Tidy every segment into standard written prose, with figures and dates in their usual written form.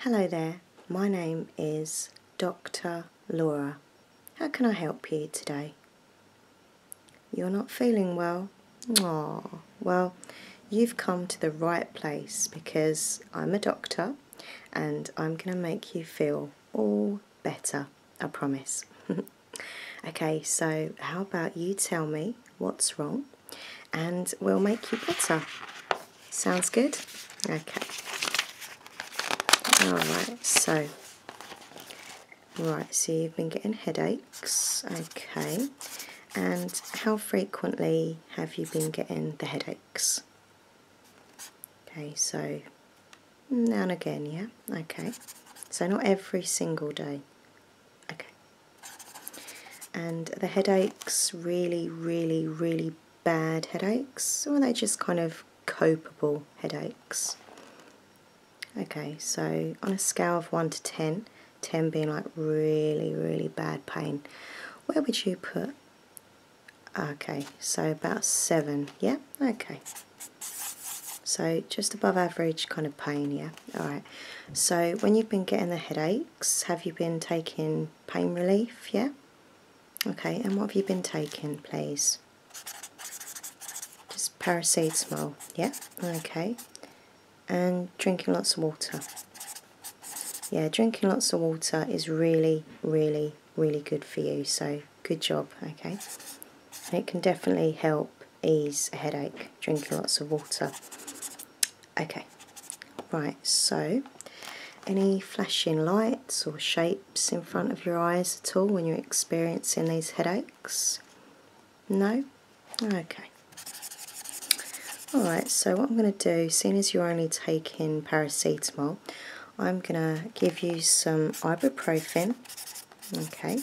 Hello there, my name is Dr. Laura. How can I help you today? You're not feeling well? Oh, well, you've come to the right place because I'm a doctor and I'm going to make you feel all better, I promise. Okay, so how about you tell me what's wrong and we'll make you better. Sounds good? Okay. Alright, so you've been getting headaches, okay, and how frequently have you been getting the headaches? Okay, so now and again, yeah, okay, so not every single day, okay, and the headaches really bad headaches, or are they just kind of copable headaches? Okay, so on a scale of 1 to 10, 10 being like really bad pain, where would you put? Okay, so about 7, yeah? Okay. So just above average kind of pain, yeah? Alright. So when you've been getting the headaches, have you been taking pain relief, yeah? Okay, and what have you been taking, please? Just paracetamol, yeah? Okay. And drinking lots of water. Yeah, drinking lots of water is really good for you, so good job, okay? And it can definitely help ease a headache, drinking lots of water. Okay, right, so any flashing lights or shapes in front of your eyes at all when you're experiencing these headaches? No? Okay. Alright, so what I'm going to do, seeing as you're only taking paracetamol, I'm going to give you some ibuprofen, okay,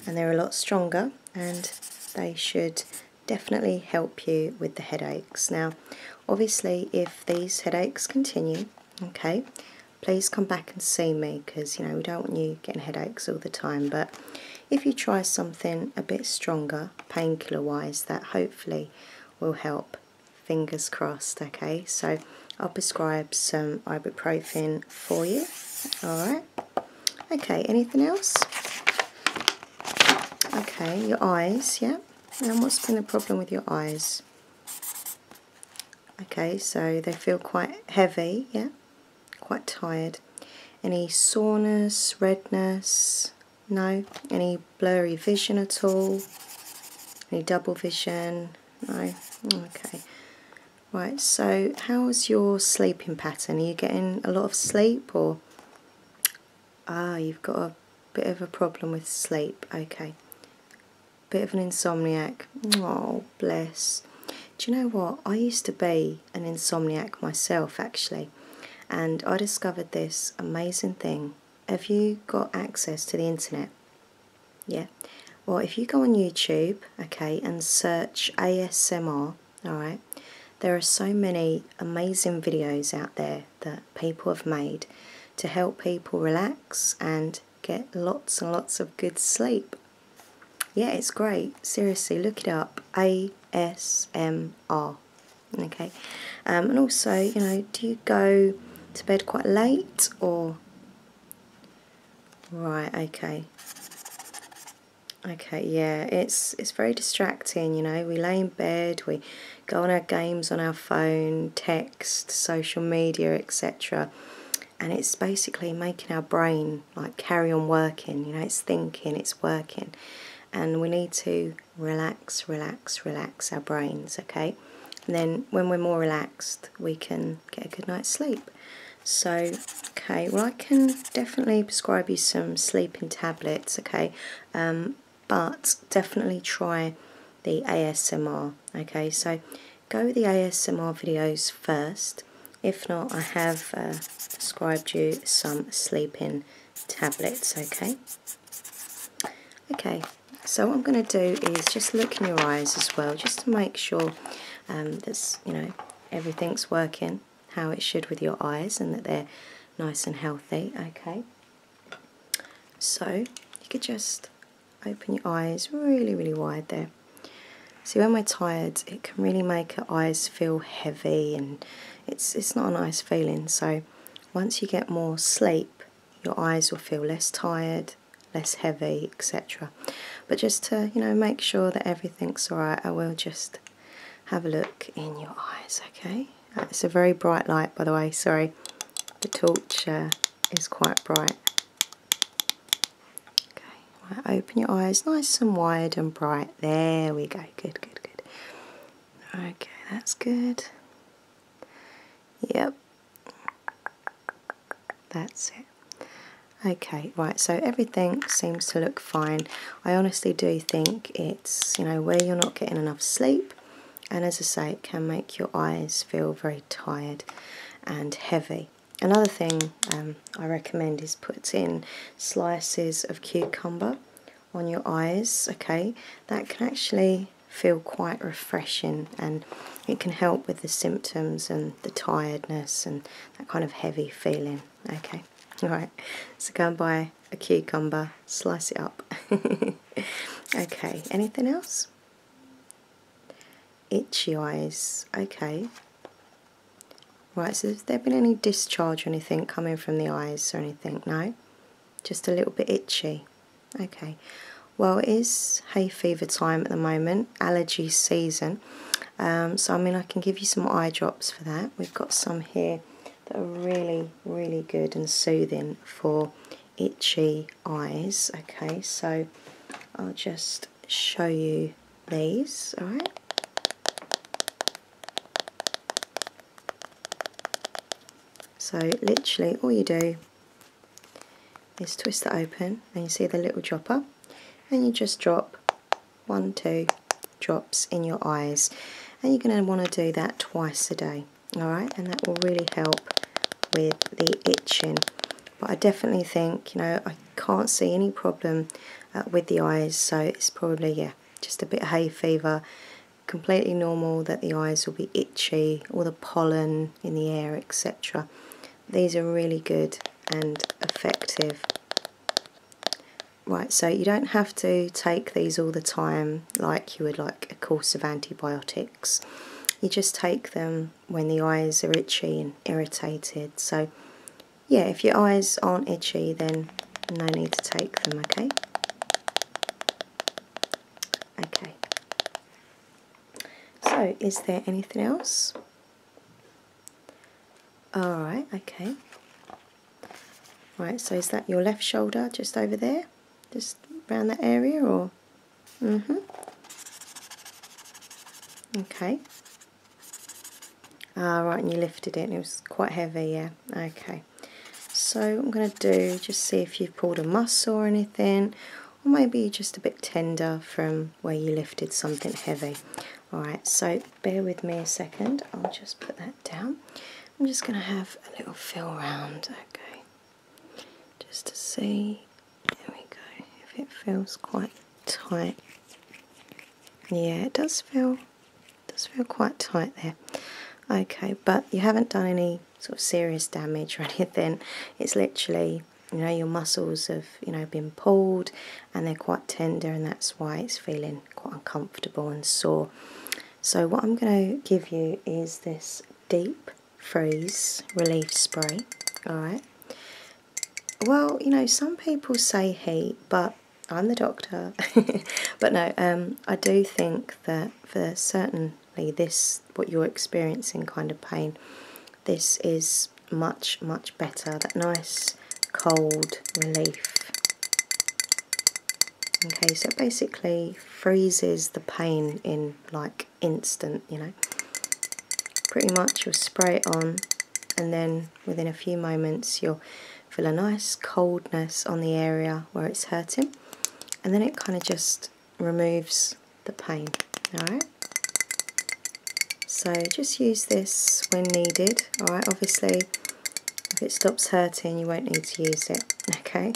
and they're a lot stronger and they should definitely help you with the headaches. Now, obviously, if these headaches continue, okay, please come back and see me because, you know, we don't want you getting headaches all the time, but if you try something a bit stronger, painkiller-wise, that hopefully will help. Fingers crossed, okay? So I'll prescribe some ibuprofen for you. Alright. Okay, anything else? Okay, your eyes, yeah? And what's been the problem with your eyes? Okay, so they feel quite heavy, yeah? Quite tired. Any soreness, redness? No? Any blurry vision at all? Any double vision? No? Okay. Right, so how's your sleeping pattern? Are you getting a lot of sleep or? You've got a bit of a problem with sleep, okay. Bit of an insomniac. Oh, bless. Do you know what? I used to be an insomniac myself, actually, and I discovered this amazing thing. Have you got access to the internet? Yeah. Well, if you go on YouTube, okay, and search ASMR, alright, there are so many amazing videos out there that people have made to help people relax and get lots and lots of good sleep. Yeah, it's great. Seriously, look it up. ASMR. Okay. And also, you know, do you go to bed quite late or? Right, okay. Okay, yeah, it's very distracting, you know. We lay in bed, we go on our games on our phone, text, social media, etc. And it's basically making our brain like carry on working, you know, it's thinking, it's working. And we need to relax our brains, okay? And then when we're more relaxed, we can get a good night's sleep. So, okay, well, I can definitely prescribe you some sleeping tablets, okay? But definitely try the ASMR, okay? So go with the ASMR videos first. If not, I have prescribed you some sleeping tablets, okay? Okay, so what I'm going to do is just look in your eyes as well, just to make sure that, you know, everything's working how it should with your eyes and that they're nice and healthy, okay? So you could just open your eyes really wide there. See, when we're tired, it can really make our eyes feel heavy and it's not a nice feeling. So once you get more sleep, your eyes will feel less tired, less heavy, etc. But just to, you know, make sure that everything's alright, I will just have a look in your eyes, okay? It's a very bright light, by the way, sorry. The torch is quite bright. Okay, right, open your eyes nice and wide and bright. There we go, good, good, good. Okay, that's good. Yep. That's it. Okay, right, so everything seems to look fine. I honestly do think it's, you know, where you're not getting enough sleep, and as I say, it can make your eyes feel very tired and heavy. Another thing I recommend is putting slices of cucumber on your eyes, okay? That can actually feel quite refreshing, and it can help with the symptoms and the tiredness and that kind of heavy feeling, okay? Alright, so go and buy a cucumber, slice it up. Okay, anything else? Itchy eyes, okay. Right, so has there been any discharge or anything coming from the eyes or anything? No? Just a little bit itchy. Okay. Well, it is hay fever time at the moment, allergy season. So, I mean, I can give you some eye drops for that. We've got some here that are really, really good and soothing for itchy eyes. Okay, so I'll just show you these, alright? So literally all you do is twist it open and you see the little dropper, and you just drop 1, 2 drops in your eyes, and you're going to want to do that twice a day, alright, and that will really help with the itching. But I definitely think, you know, I can't see any problem with the eyes, so it's probably, yeah, just a bit of hay fever. Completely normal that the eyes will be itchy, all the pollen in the air, etc. These are really good and effective. Right, so you don't have to take these all the time like you would like a course of antibiotics. You just take them when the eyes are itchy and irritated. So yeah, if your eyes aren't itchy, then no need to take them, okay? Okay. So, is there anything else? Alright, okay. Right, so is that your left shoulder just over there? Just around that area, or? Okay. Right, and you lifted it and it was quite heavy, yeah. Okay. So I'm going to do, just see if you've pulled a muscle or anything, or maybe just a bit tender from where you lifted something heavy. Alright, so bear with me a second, I'll just put that down. I'm just going to have a little feel around, okay, just to see, there we go, if it feels quite tight. Yeah, it does feel quite tight there. Okay, but you haven't done any sort of serious damage or anything. It's literally, you know, your muscles have, you know, been pulled and they're quite tender, and that's why it's feeling quite uncomfortable and sore. So what I'm going to give you is this deep freeze relief spray, alright? Well, you know, some people say heat, but I'm the doctor. But no, I do think that for certainly this, what you're experiencing kind of pain, this is much, much better. That nice cold relief. Okay, so it basically freezes the pain in like instant, you know. Pretty much you'll spray it on, and then within a few moments you'll feel a nice coldness on the area where it's hurting, and then it kind of just removes the pain, alright? So just use this when needed, alright? Obviously, if it stops hurting, you won't need to use it, okay?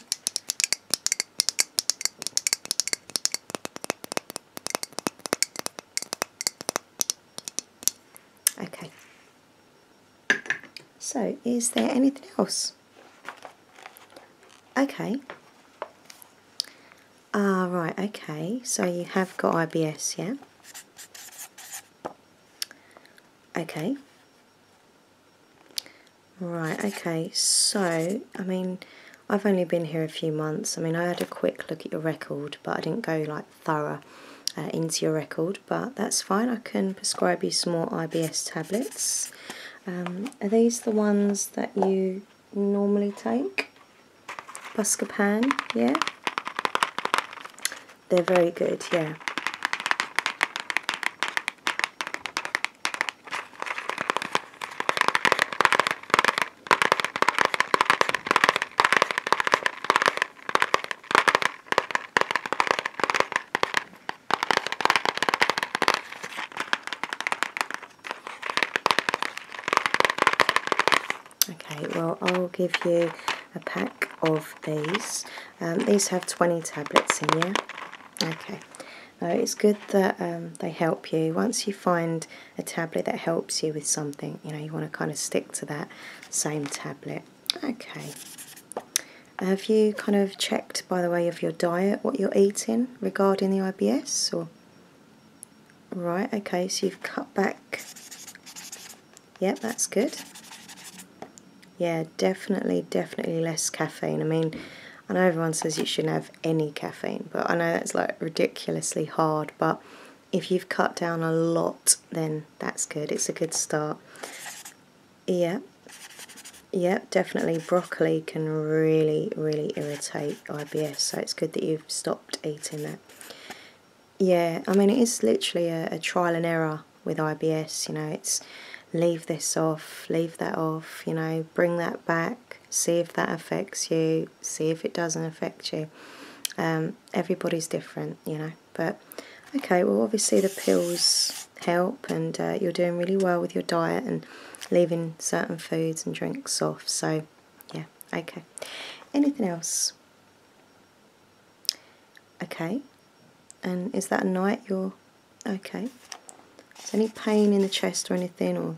Okay. So, is there anything else? Okay. Right, okay. So you have got IBS, yeah? Okay. Right, okay, so, I mean, I've only been here a few months. I mean, I had a quick look at your record, but I didn't go like thorough into your record, but that's fine. I can prescribe you some more IBS tablets. Are these the ones that you normally take? Buscopan, yeah? They're very good, yeah. Okay, well, I'll give you a pack of these. These have 20 tablets in, yeah? Okay. It's good that they help you. Once you find a tablet that helps you with something, you know, you want to kind of stick to that same tablet. Okay. Have you kind of checked, by the way, of your diet, what you're eating regarding the IBS? Or right, okay, so you've cut back. Yep, that's good. Yeah, definitely less caffeine. I mean, I know everyone says you shouldn't have any caffeine, but I know that's like ridiculously hard, but if you've cut down a lot, then that's good. It's a good start. Yeah, definitely broccoli can really irritate IBS, so it's good that you've stopped eating that. Yeah, I mean, it is literally a trial and error with IBS, you know, it's leave this off, leave that off, you know, bring that back, see if that affects you, see if it doesn't affect you. Everybody's different, you know, but okay, well, obviously the pills help, and you're doing really well with your diet and leaving certain foods and drinks off, so yeah, okay. Anything else? Okay, and is that a night you're okay? Is there any pain in the chest or anything, or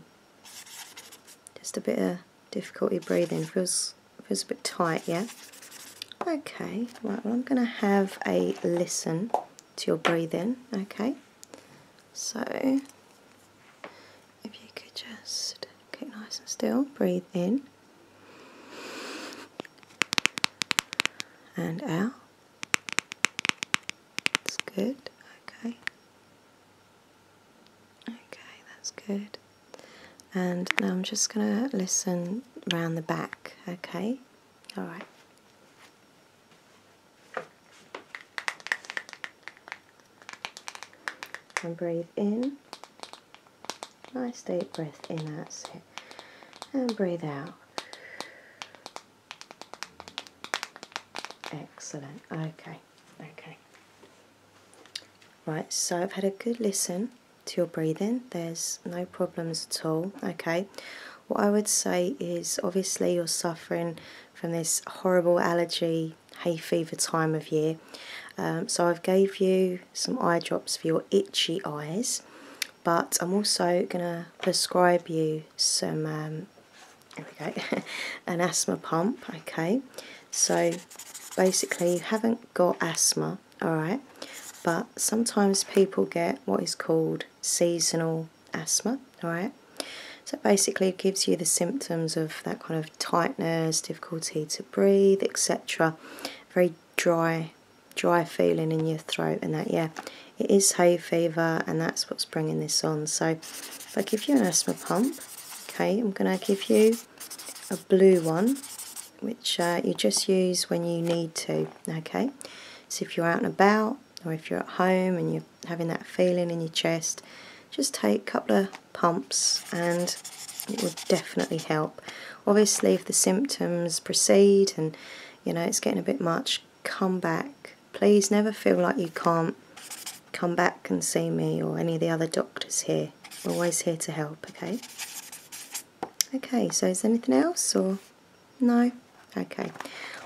just a bit of difficulty breathing? Feels a bit tight, yeah? Okay, right, well, I'm going to have a listen to your breathing, okay? So, if you could just keep nice and still, breathe in and out. That's good, okay. Okay, that's good. And now I'm just going to listen round the back, okay? Alright. And breathe in. Nice deep breath in, that's it. And breathe out. Excellent, okay. Right, so I've had a good listen to your breathing. There's no problems at all, okay. What I would say is, obviously you're suffering from this horrible allergy, hay fever time of year. So I've gave you some eye drops for your itchy eyes, but I'm also going to prescribe you some, there we go, an asthma pump, okay. So basically you haven't got asthma, alright, but sometimes people get what is called seasonal asthma, alright. So basically it gives you the symptoms of that kind of tightness, difficulty to breathe, etc. Very dry feeling in your throat and that, yeah. It is hay fever, and that's what's bringing this on. So if I give you an asthma pump, okay, I'm going to give you a blue one, which you just use when you need to, okay. So if you're out and about, or if you're at home and you're having that feeling in your chest, just take a couple of pumps and it will definitely help. Obviously if the symptoms proceed and you know it's getting a bit much, come back. Please never feel like you can't come back and see me or any of the other doctors here. We're always here to help, okay? Okay, so is there anything else or no? Okay,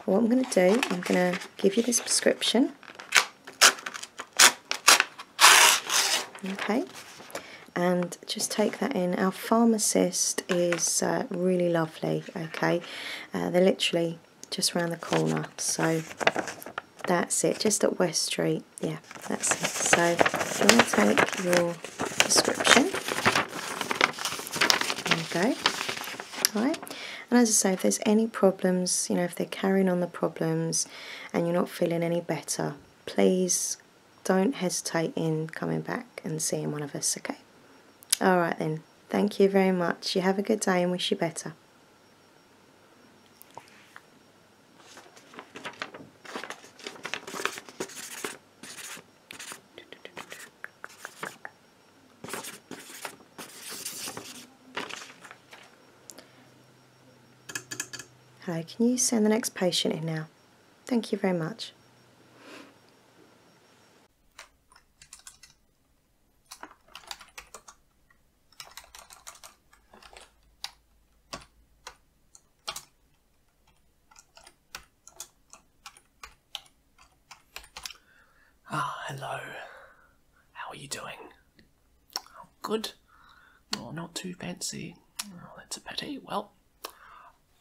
well, what I'm going to do, I'm going to give you this prescription. Okay, and just take that in. Our pharmacist is really lovely, okay. They're literally just around the corner, so that's it, just at West Street. Yeah, that's it. So I'm going to take your prescription. There you go. Alright, And as I say, if there's any problems, you know, if they're carrying on the problems and you're not feeling any better, please don't hesitate in coming back and seeing one of us, okay? Alright then, thank you very much. You have a good day and wish you better. Hello, can you send the next patient in now? Thank you very much. Hello. How are you doing? Oh, good. Oh, not too fancy. Oh, that's a pity. Well,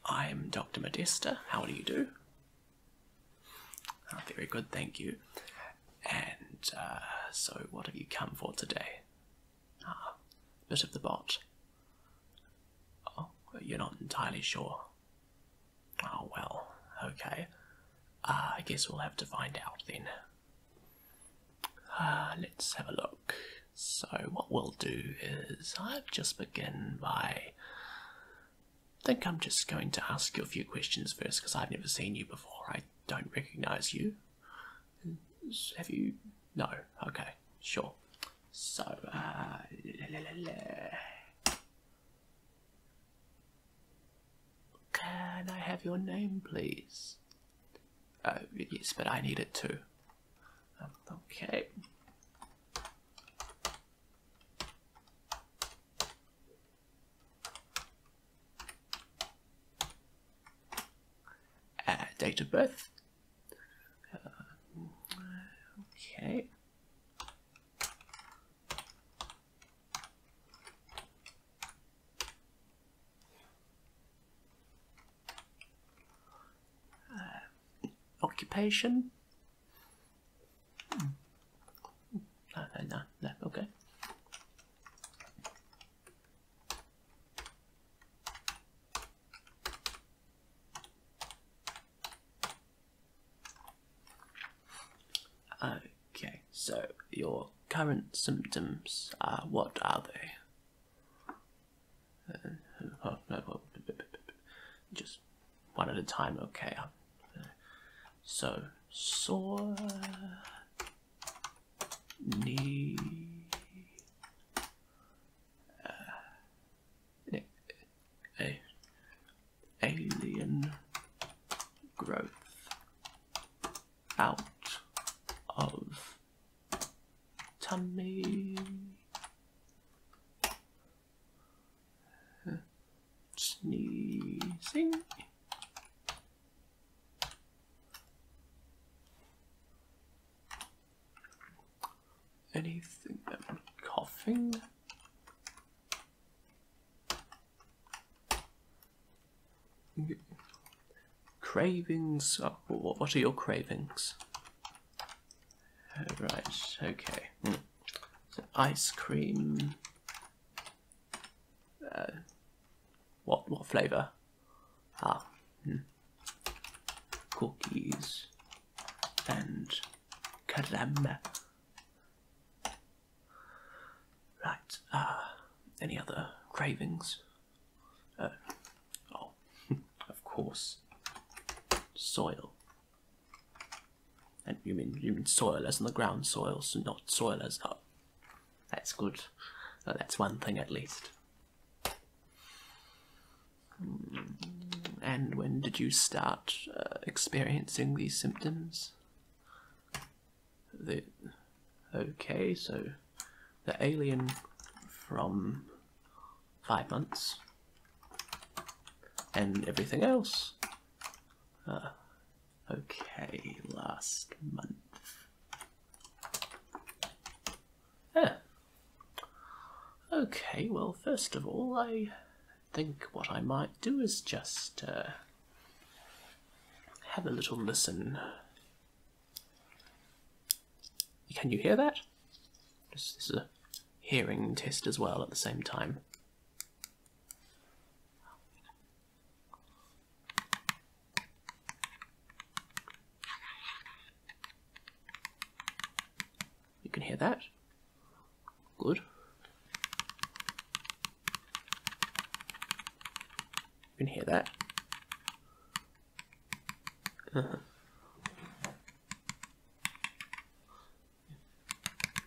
I'm Dr. Modesta. How do you do? Oh, very good, thank you. And, so what have you come for today? Bit of the bot. Oh, you're not entirely sure. Oh, well, okay. I guess we'll have to find out then. Let's have a look. So what we'll do is I'll just begin by... I think I'm just going to ask you a few questions first because I've never seen you before. I don't recognise you. Have you? No. Okay. Sure. So, can I have your name, please? Yes, but I need it too. Okay. Date of birth. Okay. Occupation. No, okay. Okay, so your current symptoms, what are they? Just one at a time, okay. So, sore knee, alien growth out of tummy, sneezing, anything, coughing, cravings. Oh, what are your cravings? Right, okay. So ice cream. What flavour? Cookies and caramel. Right. Any other cravings? Oh, of course. Soil. And you mean soil as in the ground soil, so not soil as up. That's good. That's one thing at least. And when did you start experiencing these symptoms? Okay, so the alien from 5 months. And everything else? Okay, last month. Okay, well, first of all, I think what I might do is just have a little listen. Can you hear that? This is a hearing test as well at the same time. can hear that. Good. You can hear that. You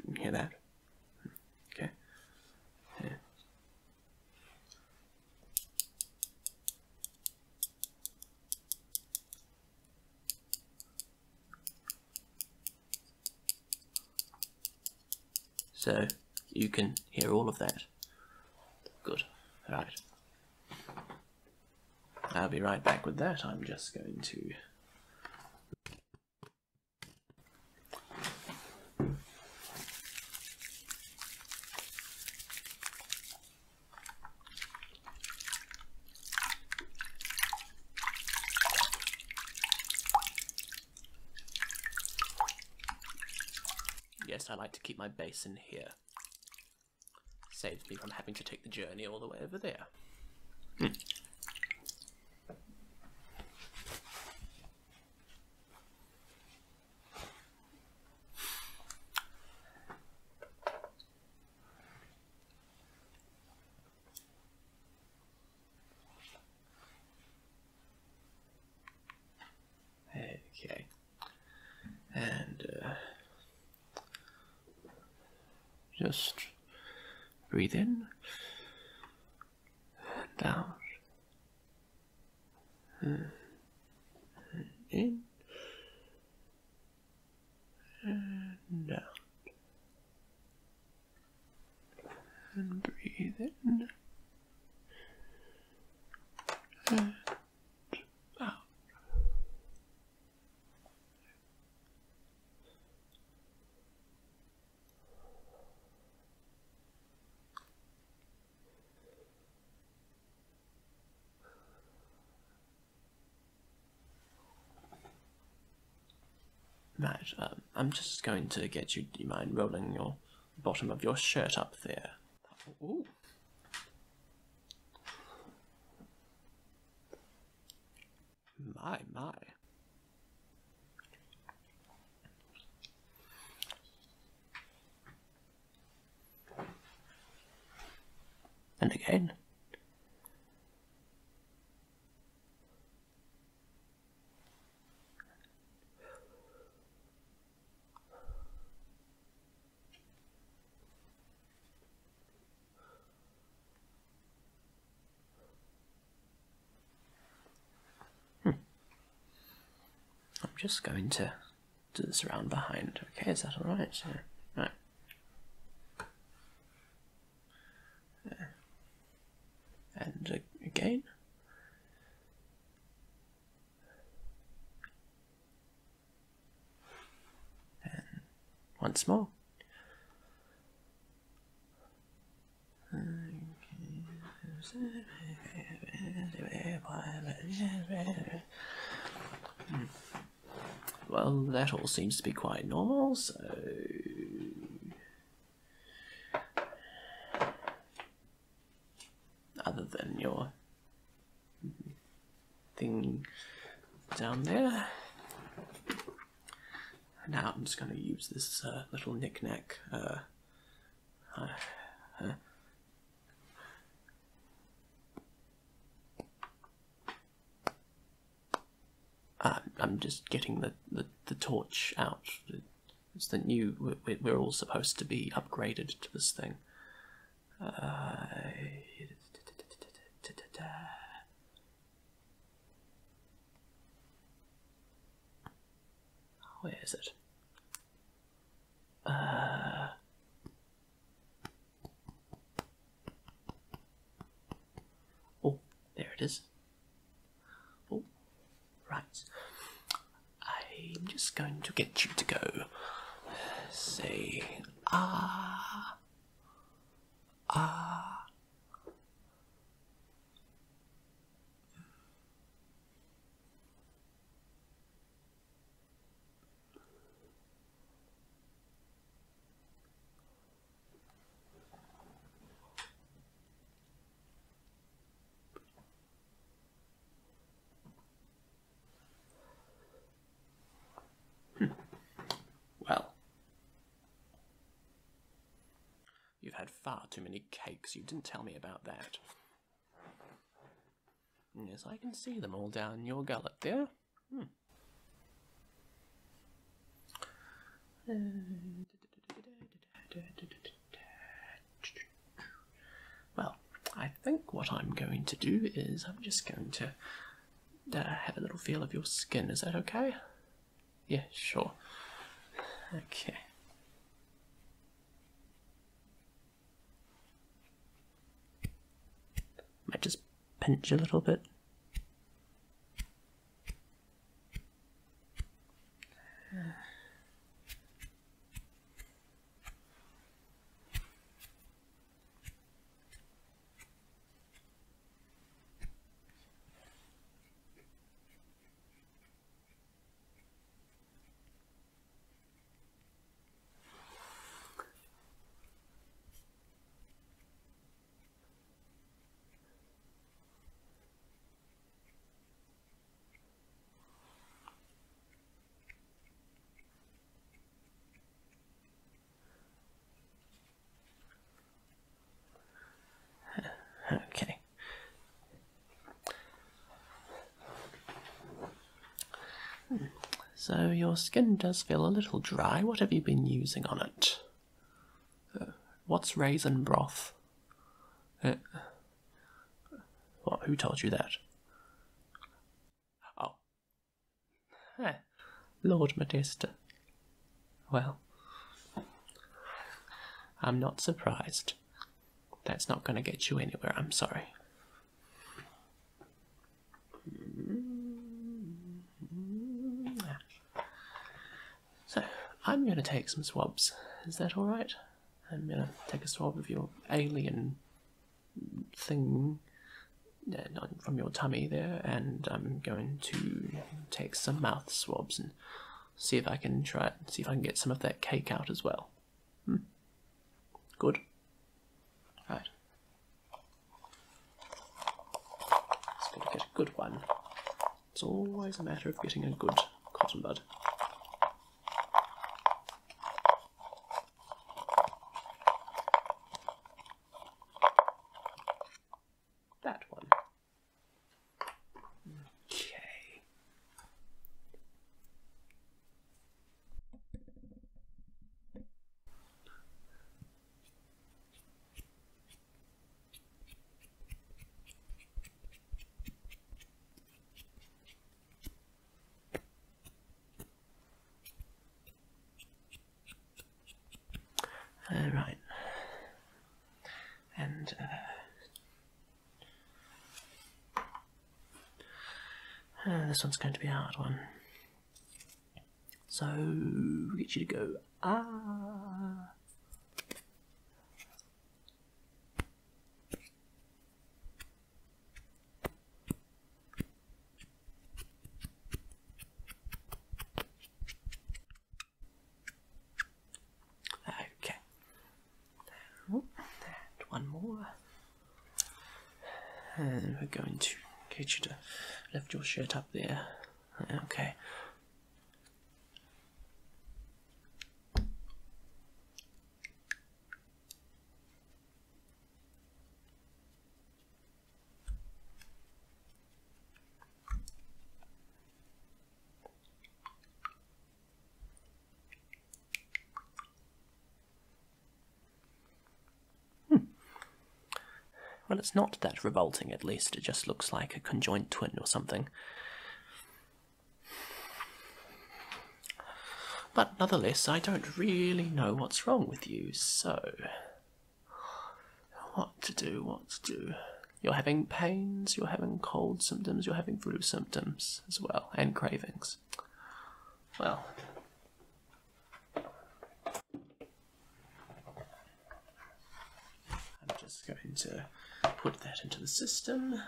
can hear that. Okay. Yeah. So you can hear all of that. Good. Right. I'll be right back with that. I'm just going to... Yes, I like to keep my basin here. Saves me from having to take the journey all the way over there. Okay. And just breathe in and out. In and out. And breathe in and out. Right, I'm just going to get you, do you mind rolling your bottom of your shirt up there? Ooh. My. And again. I'm just going to do this around behind. Okay, is that alright? Yeah. Right. And again. And once more. Well, that all seems to be quite normal, so... Other than your thing down there. Now I'm just going to use this little knick-knack. I'm just getting the torch out. It's the new... We're all supposed to be upgraded to this thing. Where is it? Oh, there it is. Oh, right. I'm just going to get you to go. Say, ah. Well, far too many cakes. You didn't tell me about that. Yes, I can see them all down your gullet there. Well, I think what I'm going to do is I'm just going to have a little feel of your skin. Is that okay? Yeah, sure. Okay. Might just pinch a little bit. Okay. So your skin does feel a little dry. What have you been using on it? What's raisin broth? What? Who told you that? Oh. Lord Modesta. Well, I'm not surprised. That's not going to get you anywhere, I'm sorry. So, I'm going to take some swabs. Is that alright? I'm going to take a swab of your alien thing from your tummy there, and I'm going to take some mouth swabs and see if I can get some of that cake out as well. Good. Right. Just got to get a good one. It's always a matter of getting a good cotton bud. That one. Okay. Right. And this one's going to be a hard one. So we get you to go ah. Okay. And one more. And we're going to get you to lift your shirt up there. Okay. Well, it's not that revolting, at least. It just looks like a conjoined twin or something. But nonetheless, I don't really know what's wrong with you, so... What to do? You're having pains, you're having cold symptoms, you're having flu symptoms as well, and cravings. Well... I'm just going to put that into the system.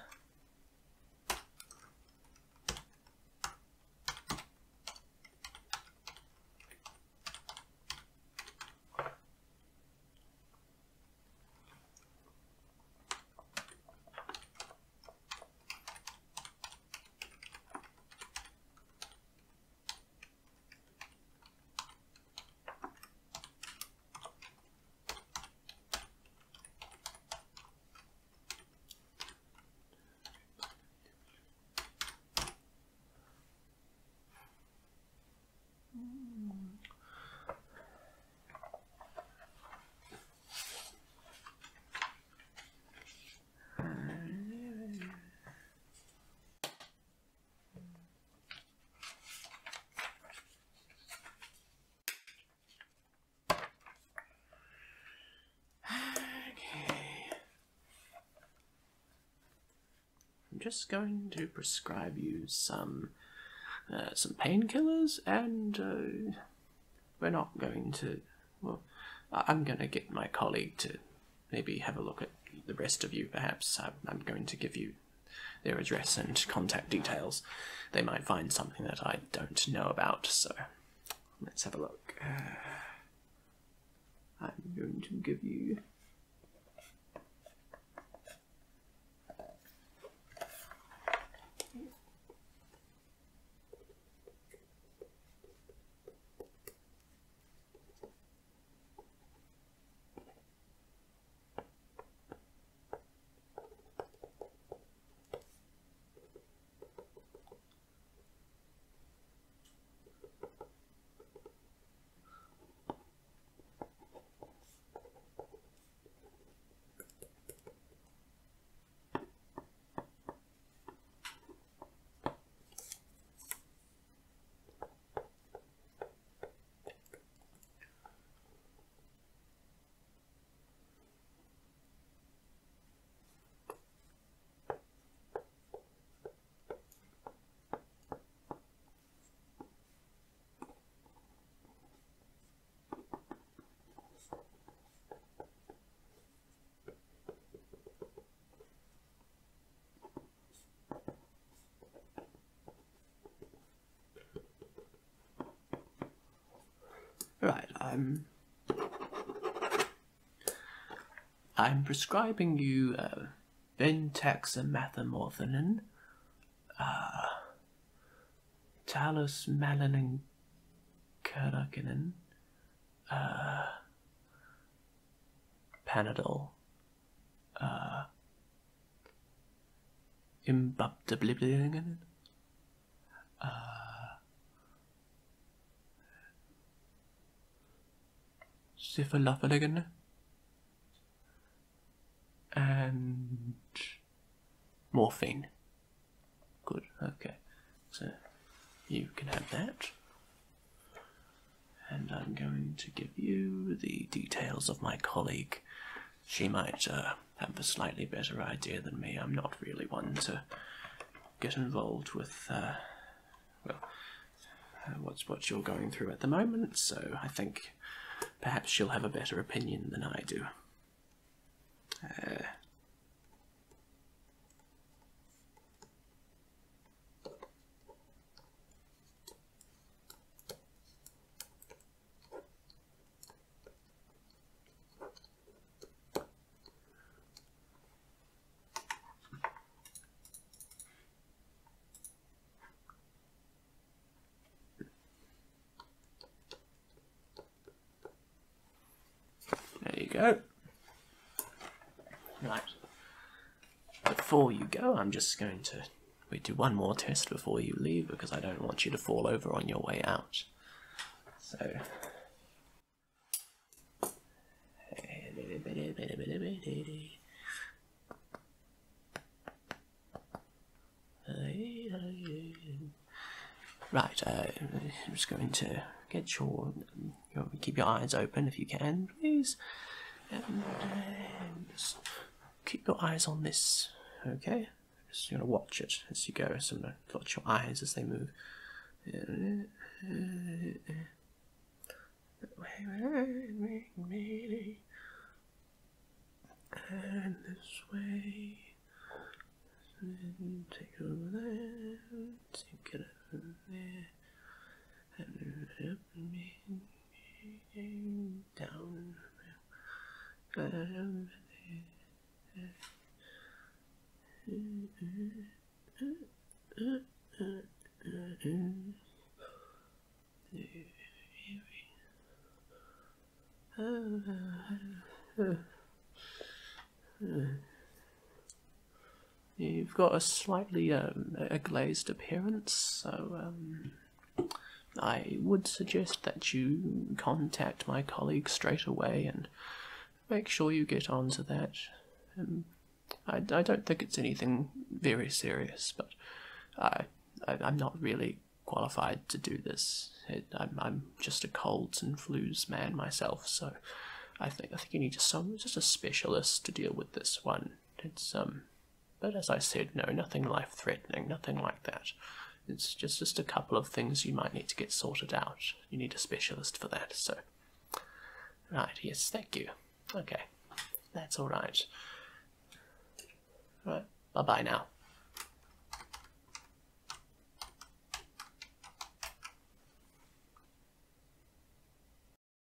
just going to prescribe you some painkillers, and we're not going to. Well, I'm going to get my colleague to maybe have a look at the rest of you. Perhaps I'm going to give you their address and contact details. They might find something that I don't know about. So let's have a look. I'm going to give you. Right, I'm prescribing you bentaxamethamorphinin, talismalanin Panadol, imbuptablibling, syphilophiligin, and morphine. Good, okay. So you can have that. And I'm going to give you the details of my colleague. She might have a slightly better idea than me. I'm not really one to get involved with, what you're going through at the moment, so I think perhaps she'll have a better opinion than I do. There you go. Right. Before you go, I'm just going to do one more test before you leave because I don't want you to fall over on your way out. So. Right, I'm just going to get keep your eyes open if you can, please. And just keep your eyes on this, okay? Just going to watch it as you go, so watch your eyes as they move. And this way. Take it over there. Take it over there. And up and down. You've got a slightly a glazed appearance, so I would suggest that you contact my colleague straight away and make sure you get onto that. I don't think it's anything very serious, but I'm not really qualified to do this. I'm just a colds and flus man myself, so I think you need just a specialist to deal with this one. It's But as I said, no, nothing life-threatening, nothing like that. It's just a couple of things you might need to get sorted out. You need a specialist for that, so... Right, yes, thank you. Okay, that's alright. Right, bye-bye now.